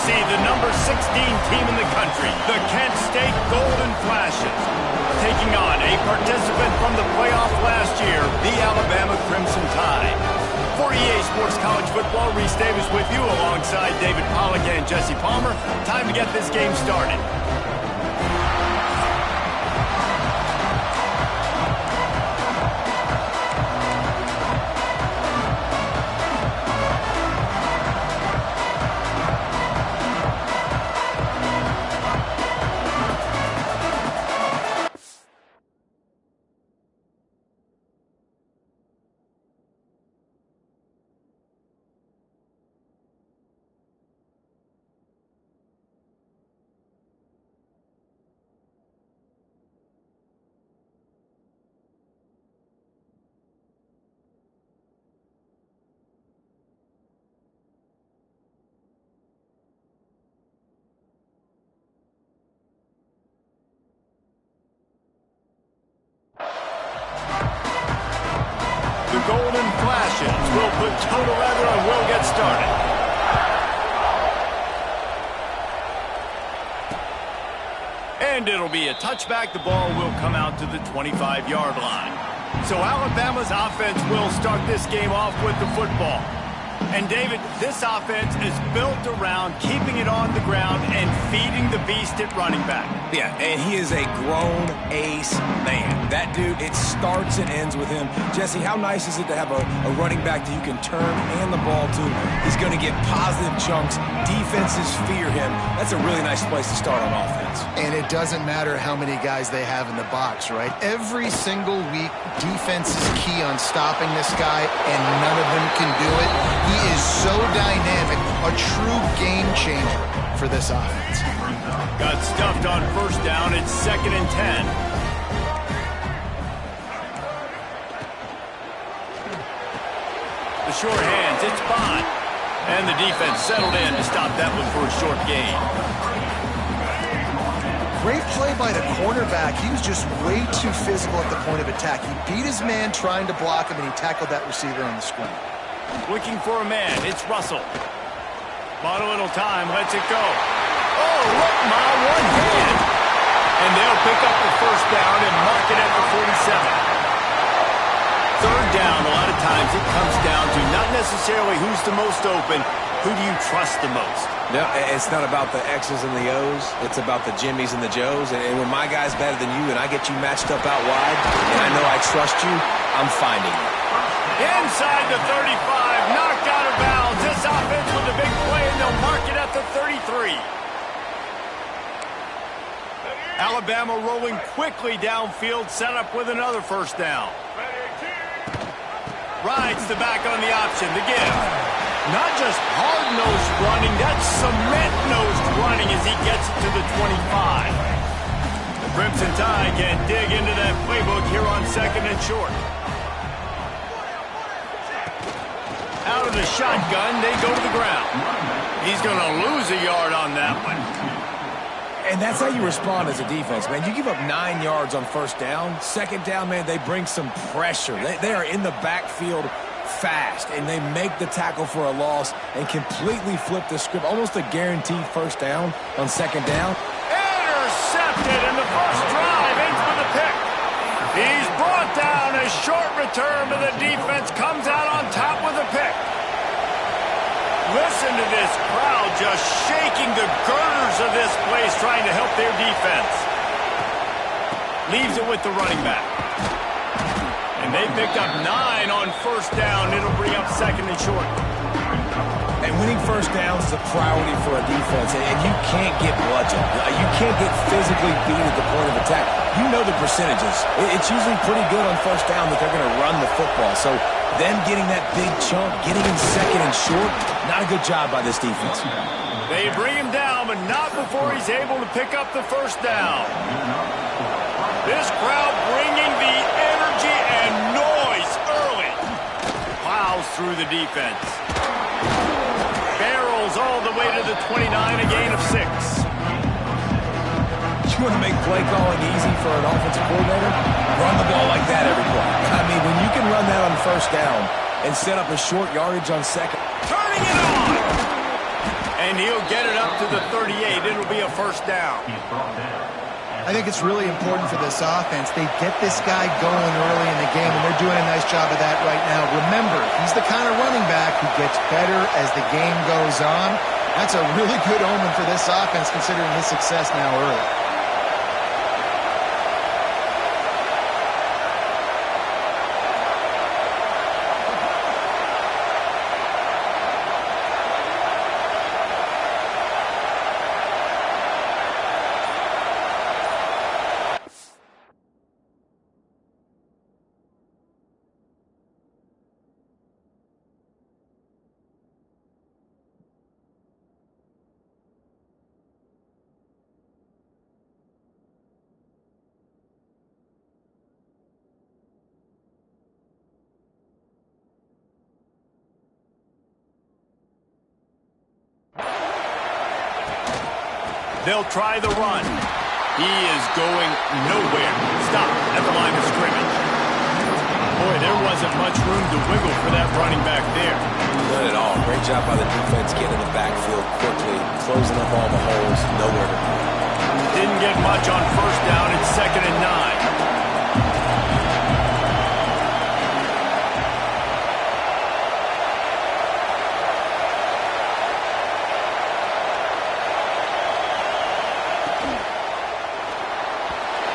see the number 16 team in the country, the Kent State Golden Flashes, taking on a participant from the playoff last year, the Alabama Crimson Tide. For EA Sports College Football, Reese Davis with you alongside David Pollack and Jesse Palmer. Time to get this game started. The Golden Flashes will put total leather and will get started. And it'll be a touchback. The ball will come out to the 25-yard line. So Alabama's offense will start this game off with the football. And David, this offense is built around keeping it on the ground and feeding the beast at running back. Yeah, and he is a grown ace man. That dude, it starts and ends with him. Jesse, how nice is it to have a running back that you can turn and the ball to? He's going to get positive chunks. Defenses fear him. That's a really nice place to start on offense. And it doesn't matter how many guys they have in the box, right? Every single week, defense is key on stopping this guy, and none of them can do it. He is so dynamic, a true game changer for this offense. Got stuffed on first down. It's 2nd and 10. The short hands, it's Bond. And the defense settled in to stop that one for a short gain. Great play by the cornerback. He was just way too physical at the point of attack. He beat his man trying to block him, and he tackled that receiver on the screen. Looking for a man. It's Russell. Bought a little time. Lets it go. Oh, look, my one hand. And they'll pick up the first down and mark it at the 47. Third down, a lot of times it comes down to not necessarily who's the most open, who do you trust the most? No, it's not about the X's and the O's. It's about the Jimmys and the Joes. And when my guy's better than you and I get you matched up out wide, and I know I trust you, I'm finding you. Inside the 35, knocked out of bounds. This offense with a big play, and they'll mark it at the 33. Alabama rolling quickly downfield, set up with another first down. Rides the back on the option, the give. Not just hard-nosed running, that's cement-nosed running as he gets it to the 25. The Crimson Tide can dig into that playbook here on 2nd and short. Out of the shotgun, they go to the ground. He's going to lose a yard on that one. And that's how you respond as a defense, man. You give up 9 yards on first down. 2nd down, man, they bring some pressure. They are in the backfield fast, and they make the tackle for a loss and completely flip the script. Almost a guaranteed first down on 2nd down. Intercepted, and the first drive ends with a pick. He's brought down. A short return, but the defense comes out on top with a pick. Listen to this crowd just shaking the girders of this place, trying to help their defense. Leaves it with the running back. And they picked up 9 on first down. It'll bring up 2nd and short. And winning first downs is a priority for a defense, and you can't get bludgeoned. You can't get physically beat at the point of attack. You know the percentages. It's usually pretty good on first down that they're going to run the football. So them getting that big chunk, getting in 2nd and short, not a good job by this defense. They bring him down, but not before he's able to pick up the first down. This crowd bringing the energy and noise early. Plows through the defense. Barrels all the way to the 29, a gain of 6. You want to make play calling easy for an offensive coordinator? Run the ball like that every play. I mean, when you can run that on first down and set up a short yardage on 2nd. Turning it on! And he'll get it up to the 38. It'll be a first down. I think it's really important for this offense. They get this guy going early in the game, and they're doing a nice job of that right now. Remember, he's the kind of running back who gets better as the game goes on. That's a really good omen for this offense, considering his success now early. They'll try the run. He is going nowhere. Stop at the line of scrimmage. Boy, there wasn't much room to wiggle for that running back there. Not at all. Great job by the defense getting in the backfield quickly, closing up all the holes, nowhere to go. Didn't get much on first down. It's 2nd and 9.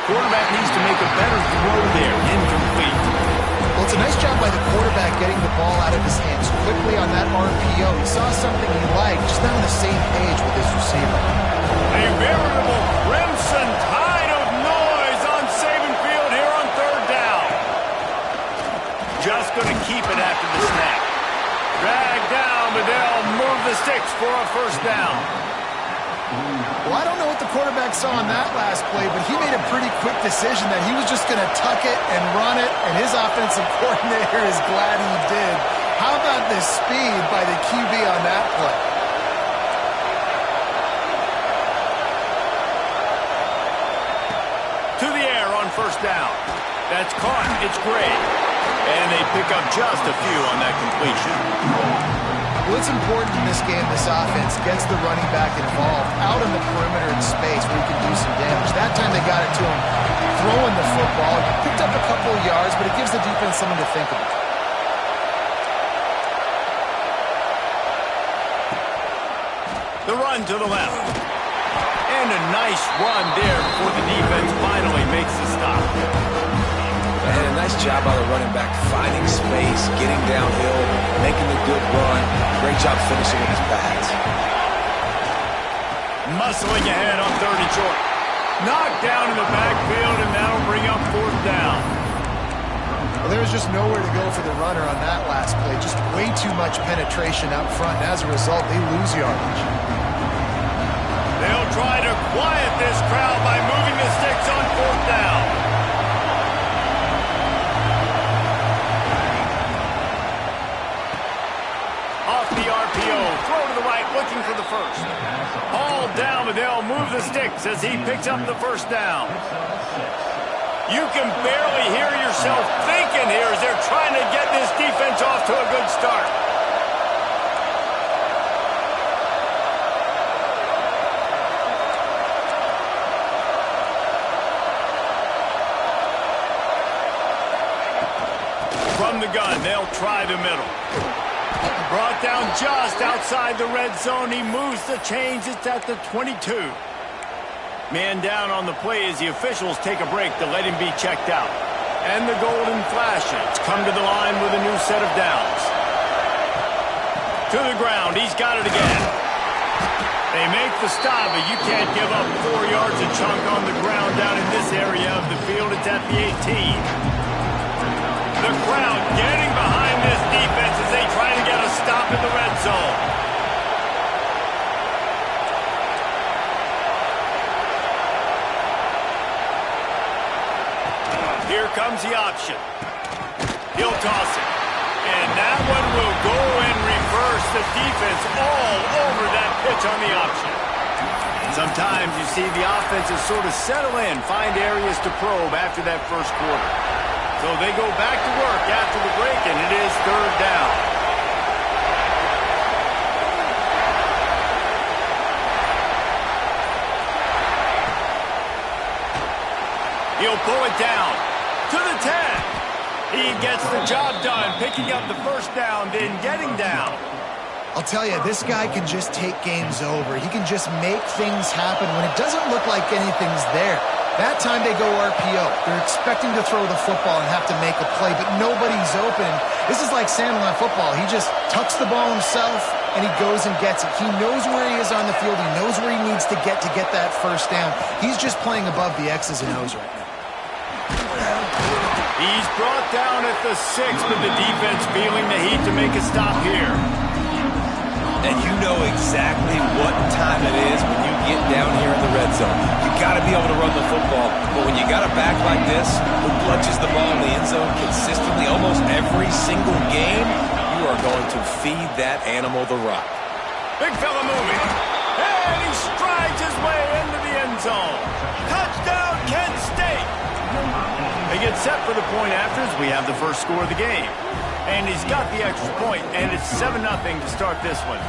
Quarterback needs to make a better throw there. Incomplete. Well, it's a nice job by the quarterback getting the ball out of his hands quickly on that RPO. He saw something he liked, just not on the same page with his receiver. A veritable crimson tide of noise on Saban Field here on 3rd down. Just going to keep it after the snap. Drag down, but they'll move the sticks for a first down. Well, I don't know what the quarterback saw on that last play, but he made a pretty quick decision that he was just going to tuck it and run it, and his offensive coordinator is glad he did. How about the speed by the QB on that play? To the air on first down. That's caught. It's Gray. And they pick up just a few on that completion. Well, it's important in this game this offense gets the running back involved out in the perimeter in space where he can do some damage. That time they got it to him throwing the football. He picked up a couple of yards, but it gives the defense something to think about. The run to the left. And a nice run there before the defense finally makes the stop. And a nice job by the running back, finding space, getting downhill, making a good run. Great job finishing with his pads. Muscling ahead on 3rd and short. Knocked down in the backfield, and that'll bring up 4th down. Well, there was just nowhere to go for the runner on that last play. Just way too much penetration up front, and as a result, they lose yardage. They'll try to quiet this crowd by moving the sticks on 4th down. Throw to the right, looking for the first. All down, but they'll move the sticks as he picks up the first down. You can barely hear yourself thinking here as they're trying to get this defense off to a good start. From the gun, they'll try the middle. Brought down just outside the red zone. He moves the chains. It's at the 22. Man down on the play as the officials take a break to let him be checked out. And the golden flashes come to the line with a new set of downs. To the ground. He's got it again. They make the stop, but you can't give up 4 yards a chunk on the ground down in this area of the field. It's at the 18. The crowd getting behind this defense as they try to get a stop in the red zone. Here comes the option. He'll toss it. And that one will go and reverse the defense all over that pitch on the option. Sometimes you see the offenses sort of settle in, find areas to probe after that first quarter. So they go back to work after the break, and it is 3rd down. He'll pull it down to the 10. He gets the job done, picking up the first down, then getting down. I'll tell you, this guy can just take games over. He can just make things happen when it doesn't look like anything's there. That time they go RPO. They're expecting to throw the football and have to make a play, but nobody's open. This is like Sandlot football. He just tucks the ball himself, and he goes and gets it. He knows where he is on the field. He knows where he needs to get that first down. He's just playing above the X's and O's right now. He's brought down at the 6, but the defense feeling the heat to make a stop here. And you know exactly what time it is when you get down here in the red zone. You got to be able to run the football, but when you got a back like this who clutches the ball in the end zone consistently almost every single game, you are going to feed that animal the rock. Big fella moving, and he strides his way into the end zone. Touchdown, Kent State! They get set for the point afters. We have the first score of the game. And he's got the extra point, and it's 7-0 to start this one.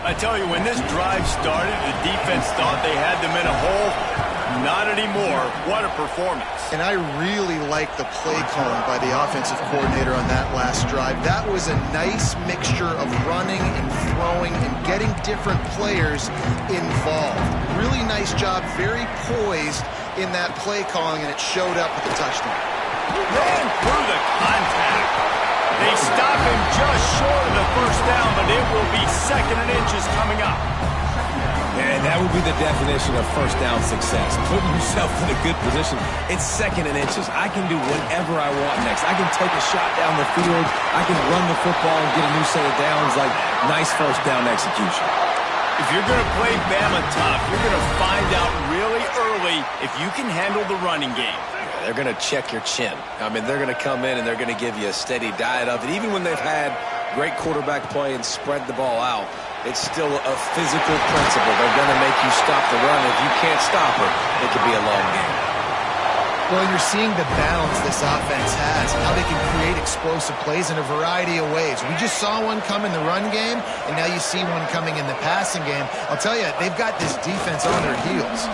I tell you, when this drive started, the defense thought they had them in a hole. Not anymore. What a performance. And I really like the play calling by the offensive coordinator on that last drive. That was a nice mixture of running and throwing and getting different players involved. Really nice job, very poised in that play calling, and it showed up with the touchdown. Ran through the contact. They stop him just short of the first down, but it will be 2nd and inches coming up. And that would be the definition of first down success. Putting yourself in a good position. It's 2nd and inches. I can do whatever I want next. I can take a shot down the field. I can run the football and get a new set of downs. Like, nice first down execution. If you're going to play Bama tough, you're going to find out really early if you can handle the running game. They're going to check your chin. I mean, they're going to come in and they're going to give you a steady diet of it. Even when they've had great quarterback play and spread the ball out, it's still a physical principle. They're going to make you stop the run. If you can't stop it could be a long game. Well, you're seeing the balance this offense has and how they can create explosive plays in a variety of ways. We just saw one come in the run game, and now you see one coming in the passing game. I'll tell you, they've got this defense on their heels.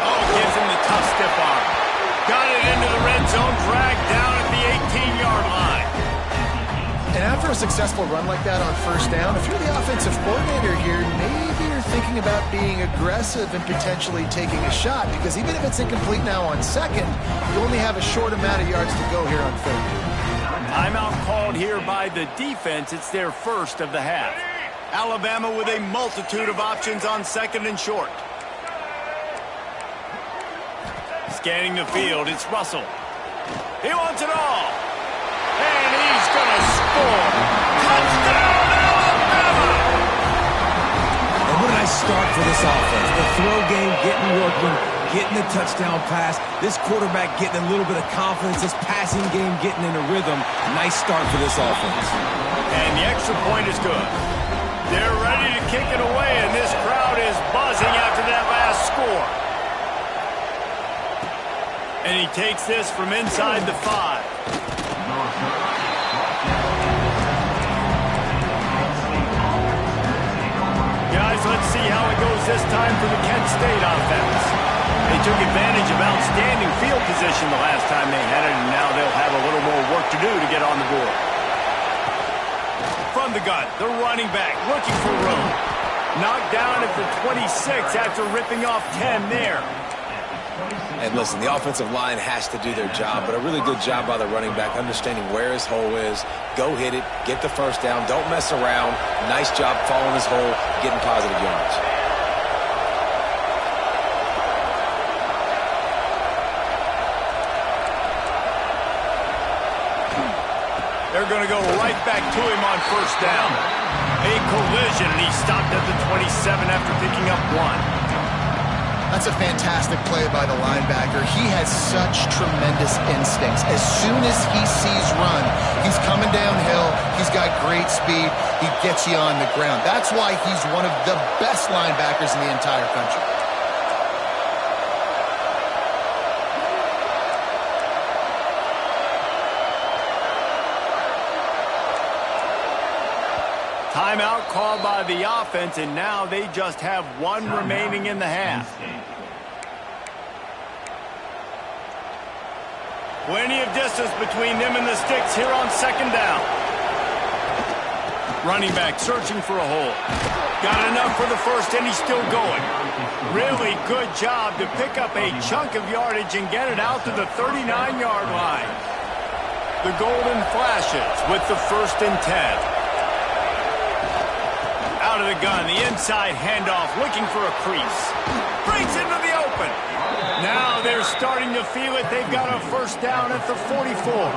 Oh, gives him the tough stiff arm. Got it into the red zone, dragged down at the 18-yard line. And after a successful run like that on first down, if you're the offensive coordinator here, maybe you're thinking about being aggressive and potentially taking a shot, because even if it's incomplete now on 2nd, you only have a short amount of yards to go here on 3rd. Timeout called here by the defense. It's their first of the half. Alabama with a multitude of options on 2nd and short. Scanning the field, it's Russell. He wants it all. And he's going to score. Touchdown, Alabama! And what a nice start for this offense. The throw game getting working, getting the touchdown pass. This quarterback getting a little bit of confidence. This passing game getting in a rhythm. Nice start for this offense. And the extra point is good. They're ready to kick it away, and this crowd is buzzing after that last score. And he takes this from inside the 5. Guys, let's see how it goes this time for the Kent State offense. They took advantage of outstanding field position the last time they had it, and now they'll have a little more work to do to get on the board. From the gun, the running back looking for room. Knocked down at the 26 after ripping off 10 there. And listen, the offensive line has to do their job, but a really good job by the running back, understanding where his hole is. Go hit it, get the first down, don't mess around. Nice job following his hole, getting positive yards. They're going to go right back to him on first down. A collision, and he stopped at the 27 after picking up 1. That's a fantastic play by the linebacker. He has such tremendous instincts. As soon as he sees run, he's coming downhill. He's got great speed. He gets you on the ground. That's why he's one of the best linebackers in the entire country. Timeout called by the offense, and now they just have 1 remaining in the half. Plenty of distance between them and the sticks here on second down. Running back searching for a hole. Got enough for the first, and he's still going. Really good job to pick up a chunk of yardage and get it out to the 39-yard line. The Golden Flashes with the 1st and 10. Out of the gun, the inside handoff, looking for a crease. Breaks into the open. Now they're starting to feel it. They've got a 1st down at the 44.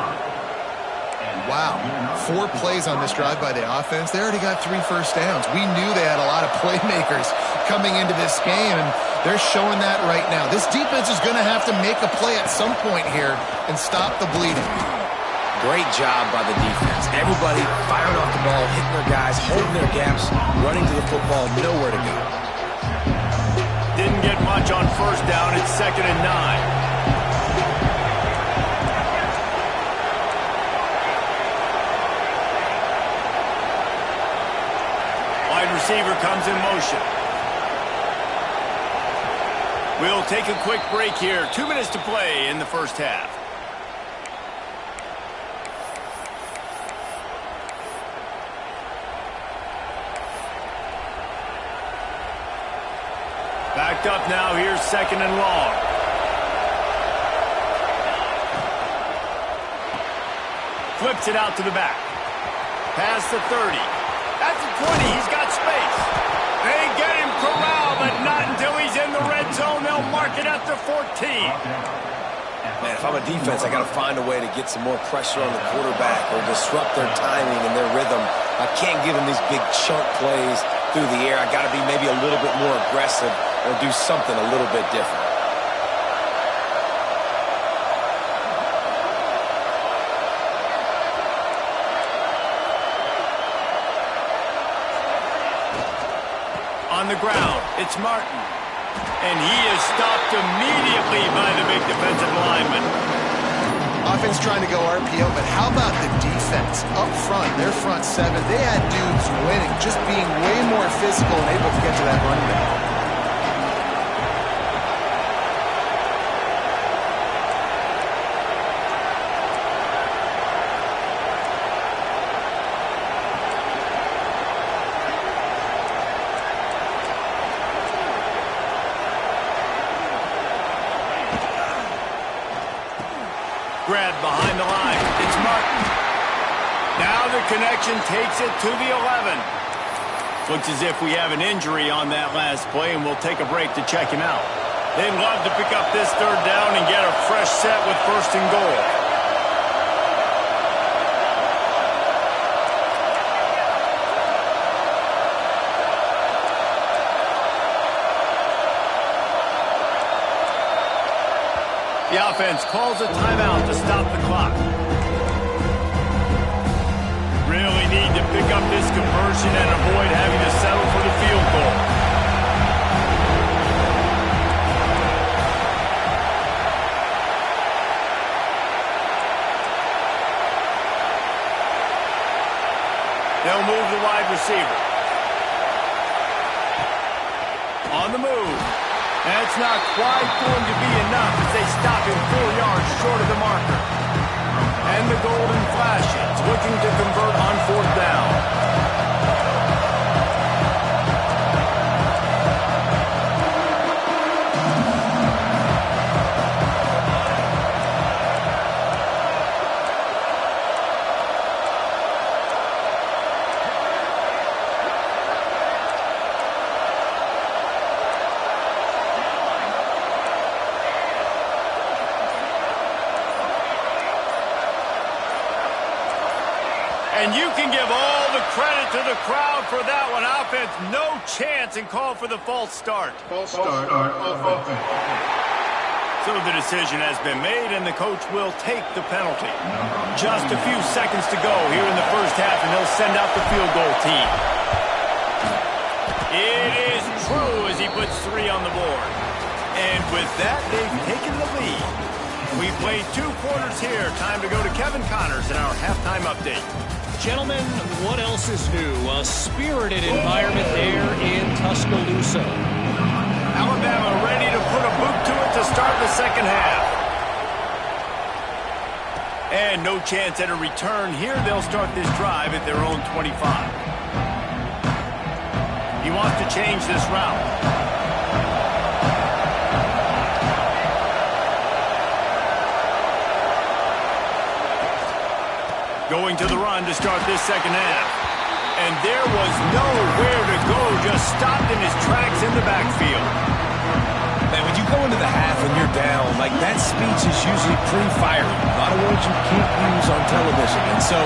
Wow, 4 plays on this drive by the offense. They already got 3 first downs. We knew they had a lot of playmakers coming into this game, and they're showing that right now. This defense is going to have to make a play at some point here and stop the bleeding. Great job by the defense. Everybody firing off the ball, hitting their guys, holding their gaps, running to the football, nowhere to go. Didn't get much on 1st down. It's 2nd and 9. Wide receiver comes in motion. We'll take a quick break here. 2 minutes to play in the 1st half. Backed up now. Here's 2nd and long. Flips it out to the back. Past the 30. That's the 20. He's got space. They get him corralled, but not until he's in the red zone. They'll mark it at the 14. Man, if I'm a defense, I got to find a way to get some more pressure on the quarterback or disrupt their timing and their rhythm. I can't give them these big chunk plays through the air. I got to be maybe a little bit more aggressive or do something a little bit different. On the ground, it's Martin. And he is stopped immediately by the big defensive lineman. Offense trying to go RPO, but how about the defense? Up front, their front 7, they had dudes winning, just being way more physical and able to get to that running back. Grabbed behind the line. It's Martin. Now the connection takes it to the 11. Looks as if we have an injury on that last play, and we'll take a break to check him out. They'd love to pick up this 3rd down and get a fresh set with 1st and goal. The offense calls a timeout to stop the clock. Really need to pick up this conversion and avoid having to settle for the field goal. They'll move the wide receiver. On the move. That's not quite going to be enough as they stop him 4 yards short of the marker. And the Golden Flashes looking to convert on 4th down. And you can give all the credit to the crowd for that one. Offense, no chance, and call for the false start. False start of offense. So the decision has been made, and the coach will take the penalty. Just a few seconds to go here in the 1st half, and they'll send out the field goal team. It is true as he puts 3 on the board. And with that, they've taken the lead. We played 2 quarters here. Time to go to Kevin Connors in our halftime update. Gentlemen, what else is new? A spirited environment there in Tuscaloosa. Alabama ready to put a boot to it to start the 2nd half. And no chance at a return here. They'll start this drive at their own 25. He wants to change this route. Going to the run to start this second half. And there was nowhere to go, just stopped in his tracks in the backfield. Man, when you go into the half and you're down, like that speech is usually pretty fiery. A lot of words you can't use on television. And so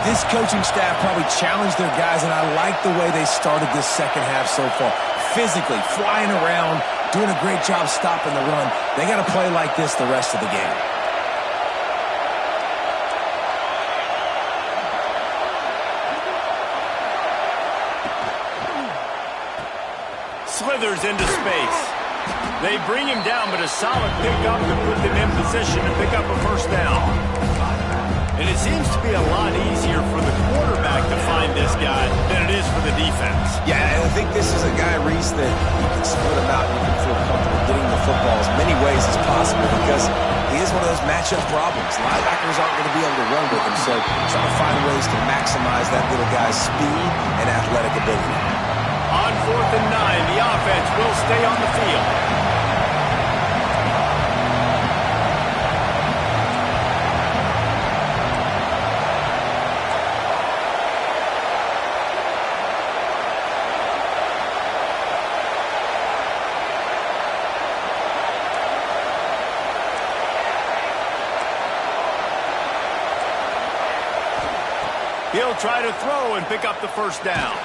this coaching staff probably challenged their guys, and I like the way they started this second half so far. Physically, flying around, doing a great job stopping the run. They got to play like this the rest of the game. Slithers into space. They bring him down, but a solid pickup to put them in position to pick up a first down. And it seems to be a lot easier for the quarterback to find this guy than it is for the defense. Yeah, and I think this is a guy, Reese, that you can split him out and you can feel comfortable getting the football as many ways as possible because he is one of those matchup problems. Linebackers aren't going to be able to run with him, so try to find ways to maximize that little guy's speed and athletic ability. On 4th and 9, the offense will stay on the field. He'll try to throw and pick up the first down.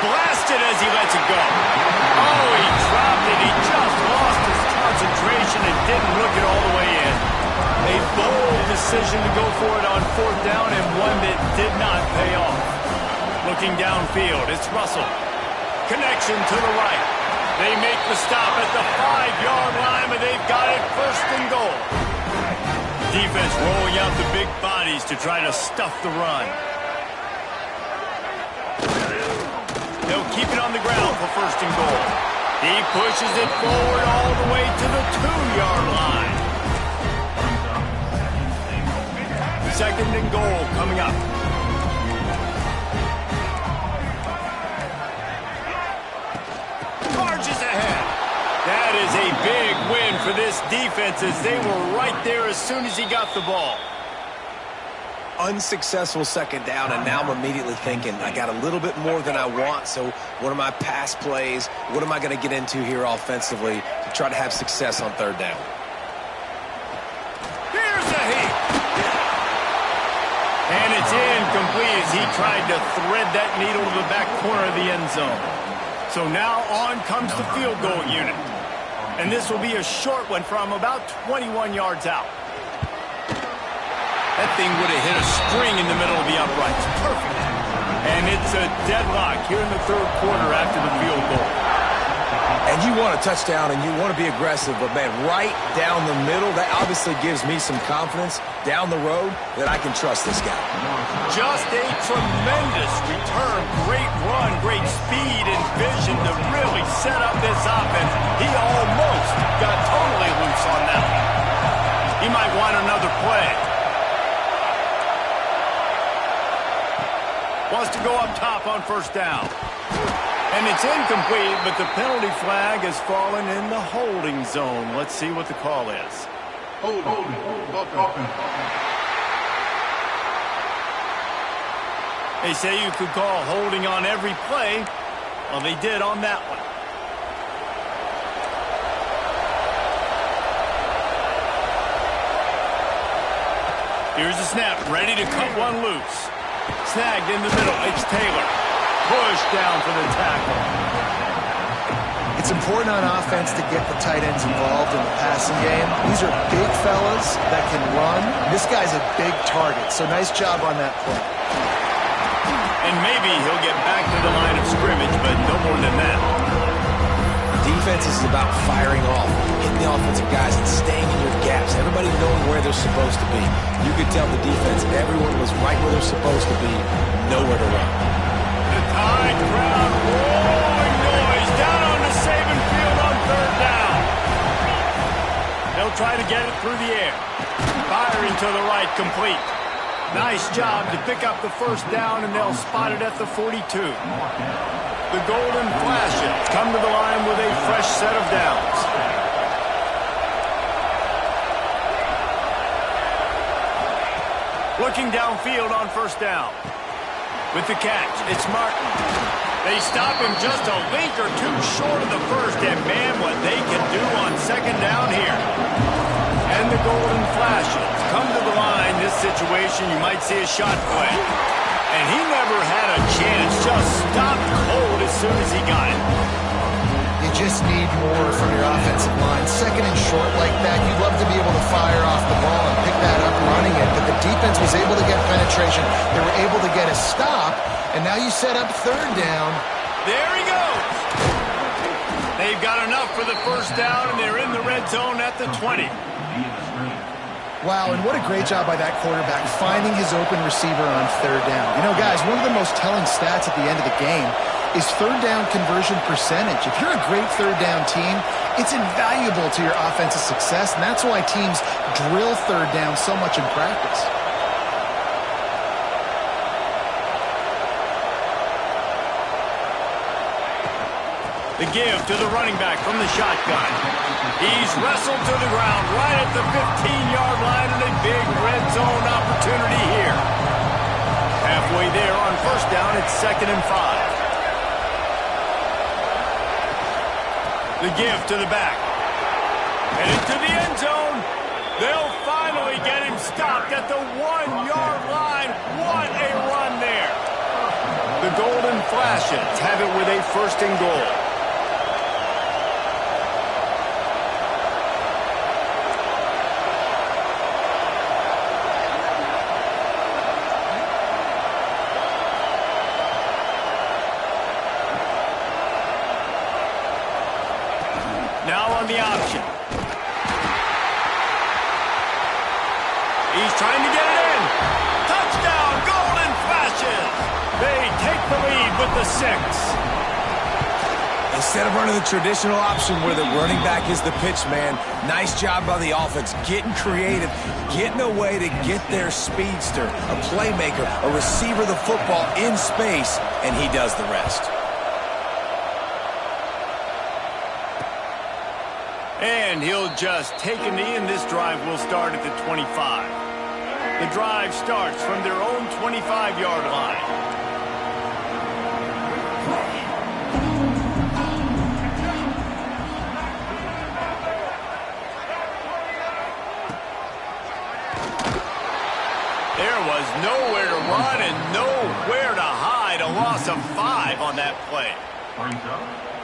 Blasted as he lets it go. Oh, he dropped it. He just lost his concentration and didn't look it all the way in. A bold decision to go for it on 4th down and one that did not pay off. Looking downfield, it's Russell. Connection to the right. They make the stop at the 5-yard line, but they've got it first and goal. Defense rolling out the big bodies to try to stuff the run. They'll keep it on the ground for first and goal. He pushes it forward all the way to the 2-yard line. Second and goal coming up. Charges ahead. That is a big win for this defense as they were right there as soon as he got the ball. Unsuccessful second down, and now I'm immediately thinking, I got a little bit more than I want, so what are my pass plays? What am I going to get into here offensively to try to have success on 3rd down? Here's a hit. And it's incomplete as he tried to thread that needle to the back corner of the end zone. So now on comes the field goal unit. And this will be a short one from about 21 yards out. That thing would have hit a string in the middle of the uprights. Perfect. And it's a deadlock here in the 3rd quarter after the field goal. And you want a touchdown and you want to be aggressive, but, man, right down the middle, that obviously gives me some confidence down the road that I can trust this guy. Just a tremendous return. Great run, great speed and vision to really set up this offense. He almost got totally loose on that one. He might want another play. Wants to go up top on first down. And it's incomplete, but the penalty flag has fallen in the holding zone. Let's see what the call is. Holding. They say you could call holding on every play. Well, they did on that one. Here's the snap, ready to cut one loose. Snagged in the middle, it's Taylor. Pushed down for the tackle. It's important on offense to get the tight ends involved in the passing game. These are big fellas that can run. This guy's a big target, so nice job on that play. And maybe he'll get back to the line of scrimmage, but no more than that. Defense is about firing off, hitting the offensive guys and staying in your gaps. Everybody knowing where they're supposed to be. You could tell the defense, everyone was right where they're supposed to be, nowhere to run. The Tide crowd roaring noise down on the Saban field on 3rd down. They'll try to get it through the air. Firing to the right, complete. Nice job to pick up the first down, and they'll spot it at the 42. The Golden Flashes come to the line with a fresh set of downs. Looking downfield on first down. With the catch, it's Martin. They stop him just a link or two short of the first, and man, what they can do on second down here. And the Golden Flashes come to the line. This situation, you might see a shot play. And he never had a chance, just stopped cold as soon as he got it. You just need more from your offensive line. Second and short like that, you'd love to be able to fire off the ball and pick that up running it, but the defense was able to get penetration. They were able to get a stop, and now you set up third down. There he goes. They've got enough for the first down, and they're in the red zone at the 20. Wow, and what a great job by that quarterback finding his open receiver on third down. You know, guys, one of the most telling stats at the end of the game is third down conversion percentage. If you're a great third down team, it's invaluable to your offensive success, and that's why teams drill third down so much in practice. The give to the running back from the shotgun. He's wrestled to the ground right at the 15-yard line, and a big red zone opportunity here. Halfway there on first down, it's 2nd and 5. The give to the back. And into the end zone. They'll finally get him stopped at the 1-yard line. What a run there. The Golden Flashes have it with a 1st and goal. Now on the option. He's trying to get it in. Touchdown, Golden Flashes. They take the lead with the 6. Instead of running the traditional option where the running back is the pitch man, nice job by the offense, getting creative, getting a way to get their speedster, a playmaker, a receiver the football in space, and he does the rest. And he'll just take a knee, and this drive will start at the 25. The drive starts from their own 25-yard line. There was nowhere to run and nowhere to hide. A loss of 5 on that play.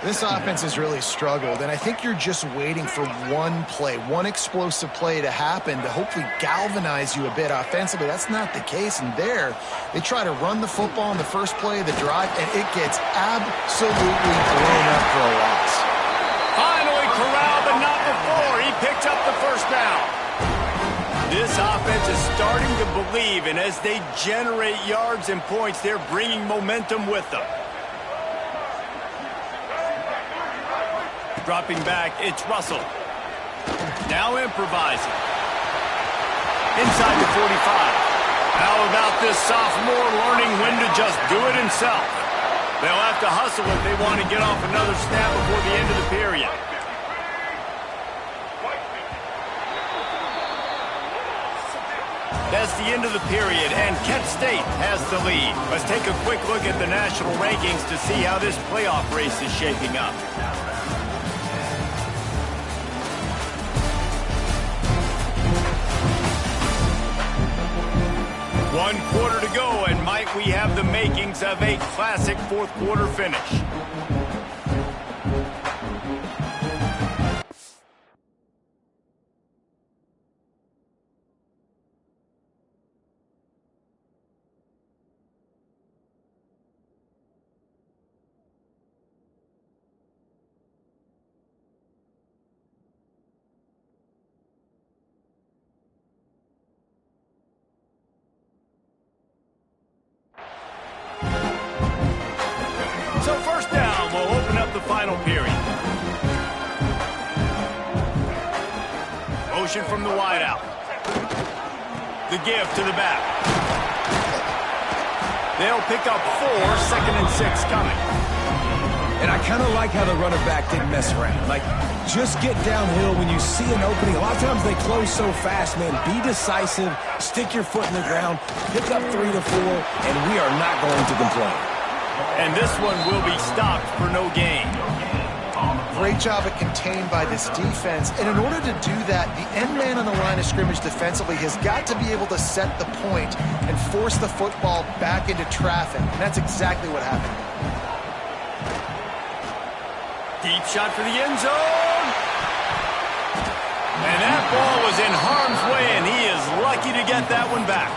This offense has really struggled, and I think you're just waiting for one play, one explosive play to happen to hopefully galvanize you a bit offensively. That's not the case, and there, they try to run the football in the first play of the drive, and it gets absolutely blown up for a loss. Finally corralled, but not before. He picks up the first down. This offense is starting to believe, and as they generate yards and points, they're bringing momentum with them. Dropping back, it's Russell. Now improvising. Inside the 45. How about this sophomore learning when to just do it himself? They'll have to hustle if they want to get off another snap before the end of the period. That's the end of the period, and Kent State has the lead. Let's take a quick look at the national rankings to see how this playoff race is shaping up. One quarter to go, and might we have the makings of a classic fourth quarter finish. So first down will open up the final period. Motion from the wideout. The give to the back. They'll pick up 4, 2nd and 6 coming. And I kind of like how the running back didn't mess around. Like, just get downhill when you see an opening. A lot of times they close so fast, man. Be decisive, stick your foot in the ground, pick up 3 to 4, and we are not going to complain. And this one will be stopped for no gain. Great job at contained by this defense. And in order to do that, the end man on the line of scrimmage defensively has got to be able to set the point and force the football back into traffic. And that's exactly what happened. Deep shot for the end zone. And that ball was in harm's way, and he is lucky to get that one back.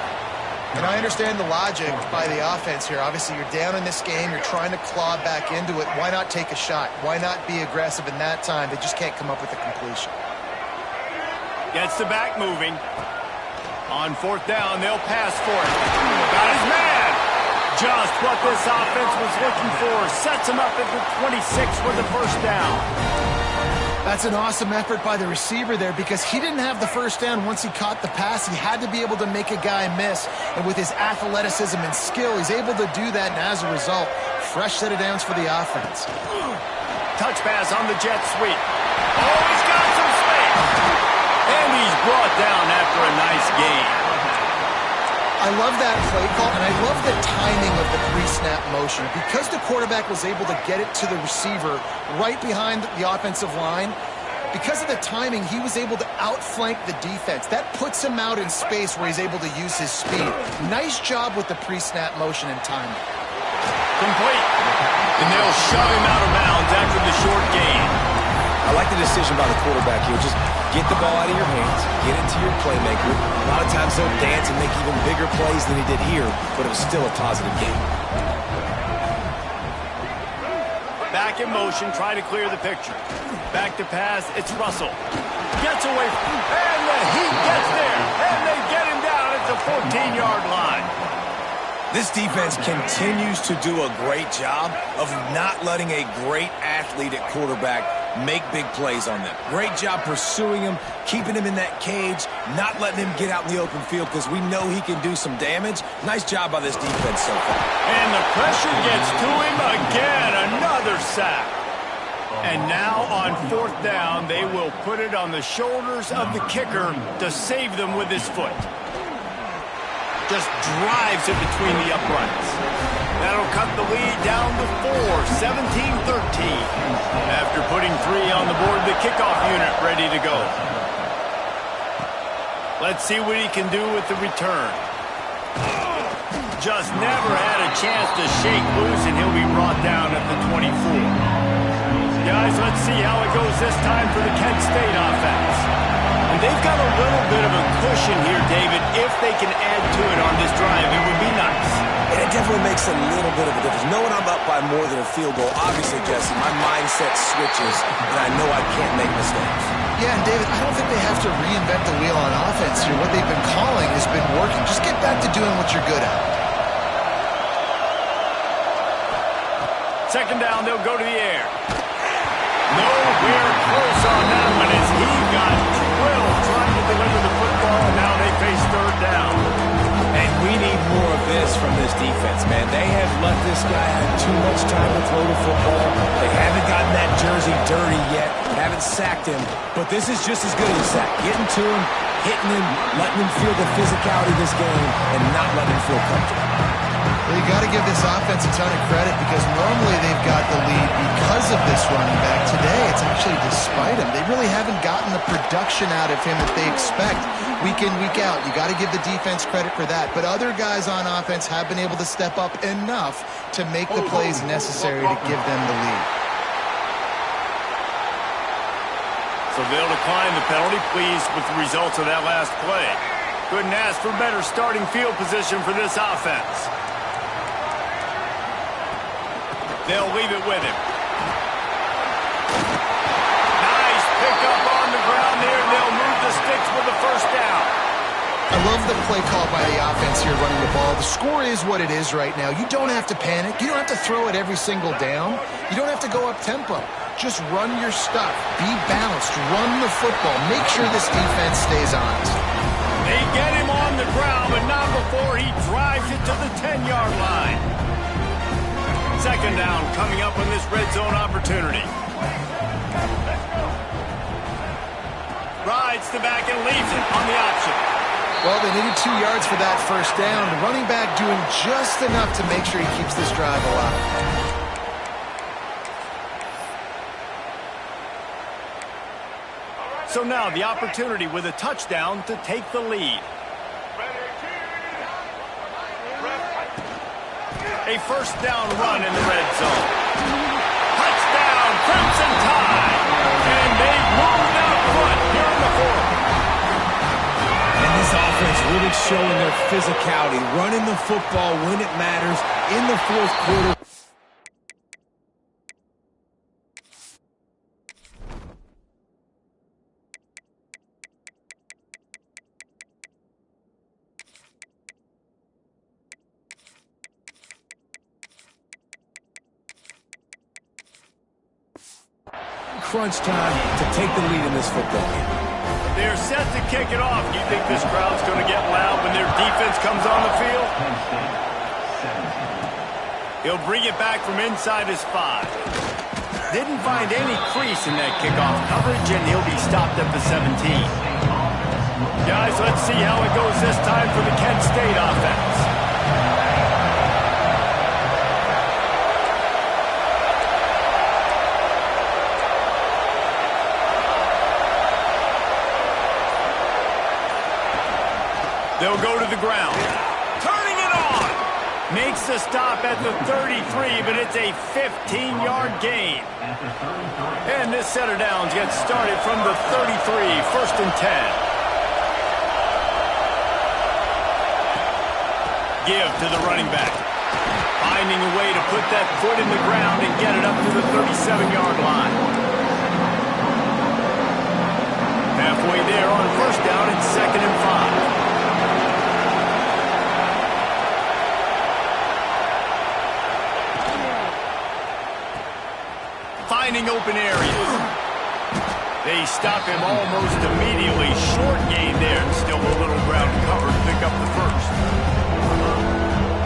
And I understand the logic by the offense here. Obviously, you're down in this game. You're trying to claw back into it. Why not take a shot? Why not be aggressive in that time? They just can't come up with a completion. Gets the back moving. On 4th down, they'll pass for it. Got his man. Just what this offense was looking for. Sets him up at the 26 for the first down. That's an awesome effort by the receiver there because he didn't have the first down once he caught the pass. He had to be able to make a guy miss. And with his athleticism and skill, he's able to do that. And as a result, fresh set of downs for the offense. Touch pass on the jet sweep. Oh, he's got some space. And he's brought down after a nice gain. I love that play call, and I love the timing of the pre-snap motion. Because the quarterback was able to get it to the receiver right behind the offensive line, because of the timing, he was able to outflank the defense. That puts him out in space where he's able to use his speed. Nice job with the pre-snap motion and timing. Complete. And they'll shove him out of bounds after the short gain. I like the decision by the quarterback here. Just get the ball out of your hands, get it to your playmaker. A lot of times they'll dance and make even bigger plays than he did here, but it was still a positive game. Back in motion, try to clear the picture. Back to pass, it's Russell. Gets away, and the heat gets there, and they get him down at the 14-yard line. This defense continues to do a great job of not letting a great athlete at quarterback make big plays on them. Great job pursuing him, keeping him in that cage, not letting him get out in the open field because we know he can do some damage. Nice job by this defense so far. And the pressure gets to him again, another sack. And now on 4th down, they will put it on the shoulders of the kicker to save them with his foot. Just drives it between the uprights. That'll cut the lead down to 4, 17-13. After putting 3 on the board, the kickoff unit ready to go. Let's see what he can do with the return. Just never had a chance to shake loose, and he'll be brought down at the 24. Guys, let's see how it goes this time for the Kent State offense. And they've got a little bit of a cushion here, David. If they can add to it on this drive, it would be nice. And it definitely makes a little bit of a difference. Knowing I'm up by more than a field goal, obviously, Jesse, my mindset switches, and I know I can't make mistakes. Yeah, and David, I don't think they have to reinvent the wheel on offense here. What they've been calling has been working. Just get back to doing what you're good at. 2nd down, they'll go to the air. Nowhere close on that one as he got drilled trying to deliver the football, and now they face 3rd down. And we need more of this from this defense, man. They have let this guy have too much time to throw the football. They haven't gotten that jersey dirty yet, haven't sacked him, but this is just as good as a sack. Getting to him, hitting him, letting him feel the physicality of this game, and not letting him feel comfortable. Well, you got to give this offense a ton of credit because normally they've got the lead because of this running back. Today, it's actually despite him. They really haven't gotten the production out of him that they expect week in, week out. You got to give the defense credit for that. But other guys on offense have been able to step up enough to make the plays necessary to give them the lead. So they'll decline the penalty, pleased with the results of that last play. Couldn't ask for better starting field position for this offense. They'll leave it with him. Nice pickup on the ground there. They'll move the sticks with the 1st down. I love the play call by the offense here running the ball. The score is what it is right now. You don't have to panic. You don't have to throw it every single down. You don't have to go up tempo. Just run your stuff. Be balanced. Run the football. Make sure this defense stays honest. They get him on the ground, but not before he drives it to the 10-yard line. Second down coming up on this red zone opportunity. Rides the back and leaves it on the option. Well, they needed 2 yards for that first down. The running back doing just enough to make sure he keeps this drive alive. So now the opportunity with a touchdown to take the lead. A first down run in the red zone. Touchdown, Crimson Tide. And they've moved out front here in the fourth. And this offense really showing their physicality, running the football when it matters in the fourth quarter. Crunch time to take the lead in this football game. They're set to kick it off. Do you think this crowd's going to get loud when their defense comes on the field? He'll bring it back from inside his 5. Didn't find any crease in that kickoff coverage, and he'll be stopped at the 17. Guys, let's see how it goes this time for the Kent State offense. They'll go to the ground. Turning it on. Makes the stop at the 33, but it's a 15-yard gain. And this set of downs gets started from the 33, first and 10. Give to the running back. Finding a way to put that foot in the ground and get it up to the 37-yard line. Halfway there on first down, it's second and 5. Finding open areas. They stop him almost immediately. Short gain there. Still a little ground cover to pick up the first.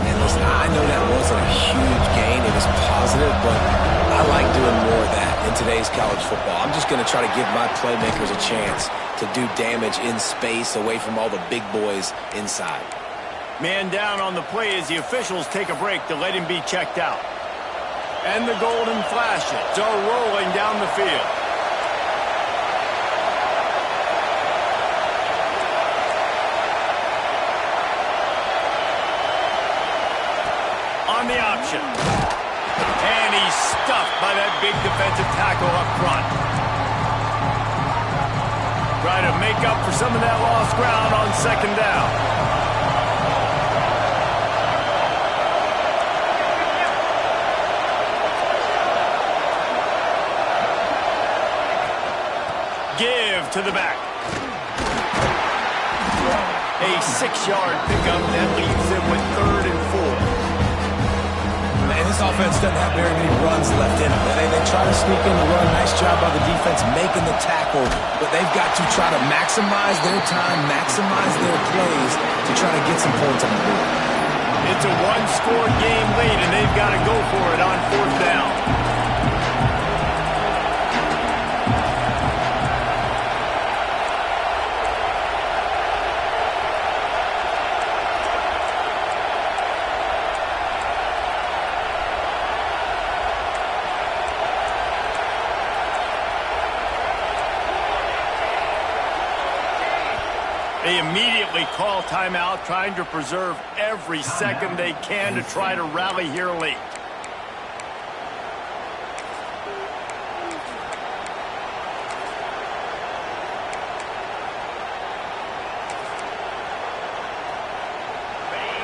And listen, I know that wasn't a huge gain. It was positive, but I like doing more of that in today's college football. I'm just going to try to give my playmakers a chance to do damage in space away from all the big boys inside. Man down on the play as the officials take a break to let him be checked out. And the golden flashes are rolling down the field. On the option. And he's stuffed by that big defensive tackle up front. Try to make up for some of that lost ground on second down. Give to the back. A 6-yard pickup that leaves them with third and 4. Man, this offense doesn't have very many runs left in them. They try to sneak in the run. Nice job by the defense making the tackle, but they've got to try to maximize their time, maximize their plays to try to get some points on the board. It's a one-score game lead, and they've got to go for it on fourth down. They immediately call timeout, trying to preserve every second they can to try to rally here late.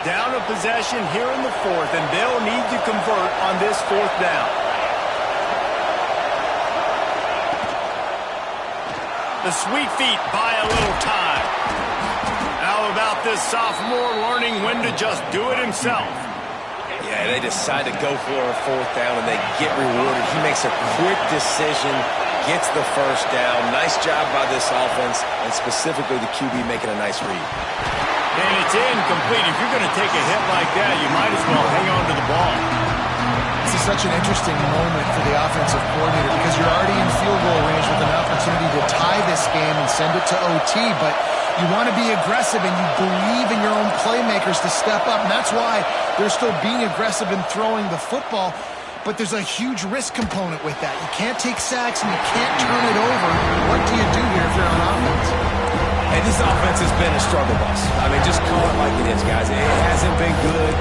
Down a possession here in the fourth, and they'll need to convert on this fourth down. The sweet feet buy a little time. How about this sophomore learning when to just do it himself? Yeah, they decide to go for a fourth down, and they get rewarded. He makes a quick decision, gets the first down. Nice job by this offense, and specifically the QB making a nice read. And it's incomplete. If you're going to take a hit like that, you might as well hang on to the ball. This is such an interesting moment for the offensive coordinator because you're already in field goal range with an opportunity to tie this game and send it to OT, but you want to be aggressive and you believe in your own playmakers to step up, and that's why they're still being aggressive in throwing the football, but there's a huge risk component with that. You can't take sacks and you can't turn it over. What do you do here if you're on offense? And this offense has been a struggle bus. I mean, just call it like it is, guys. It hasn't been good,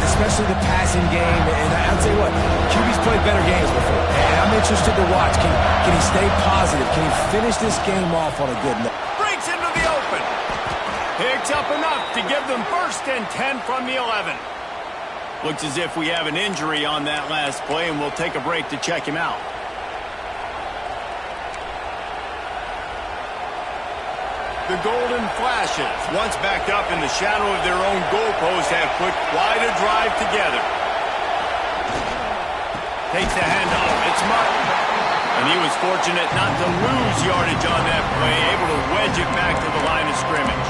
especially the passing game. And I'll tell you what, QB's played better games before. And I'm interested to watch. Can he stay positive? Can he finish this game off on a good note? Breaks into the open. Picks up enough to give them 1st and 10 from the 11. Looks as if we have an injury on that last play, and we'll take a break to check him out. The Golden Flashes, once backed up in the shadow of their own goalpost, have put quite a drive together. Takes the handoff. It's Martin. And he was fortunate not to lose yardage on that play, able to wedge it back to the line of scrimmage.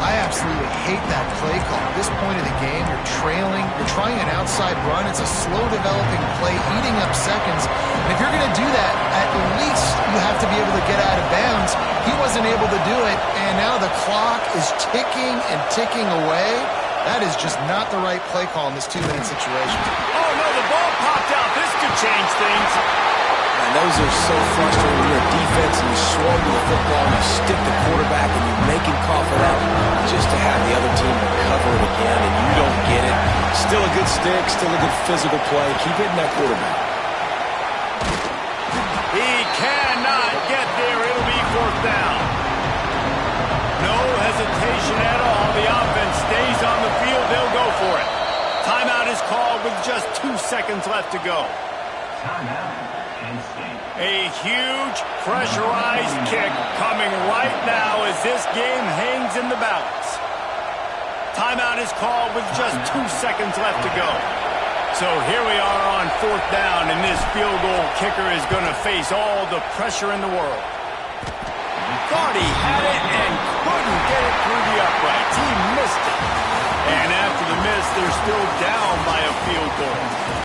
I absolutely hate that play call. At this point of the game, you're trailing, you're trying an outside run. It's a slow-developing play, eating up seconds. And if you're going to do that, at least you have to be able to get out of bounds. He wasn't able to do it, and now the clock is ticking and ticking away. That is just not the right play call in this 2-minute situation. Oh, no, the ball popped out. This could change things. And those are so frustrating when you're a defense and you swarm the football and you stick the quarterback and you make him cough it up just to have the other team recover it again and you don't get it. Still a good stick, still a good physical play. Keep hitting that quarterback. He cannot get there. It'll be 4th down. No hesitation at all. The offense stays on the field. They'll go for it. Timeout is called with just 2 seconds left to go. A huge pressurized kick coming right now as this game hangs in the balance. Timeout is called with just 2 seconds left to go. So here we are on 4th down, and this field goal kicker is going to face all the pressure in the world. Thought he had it and couldn't get it through the uprights. He missed it. And after the miss, they're still down by a field goal.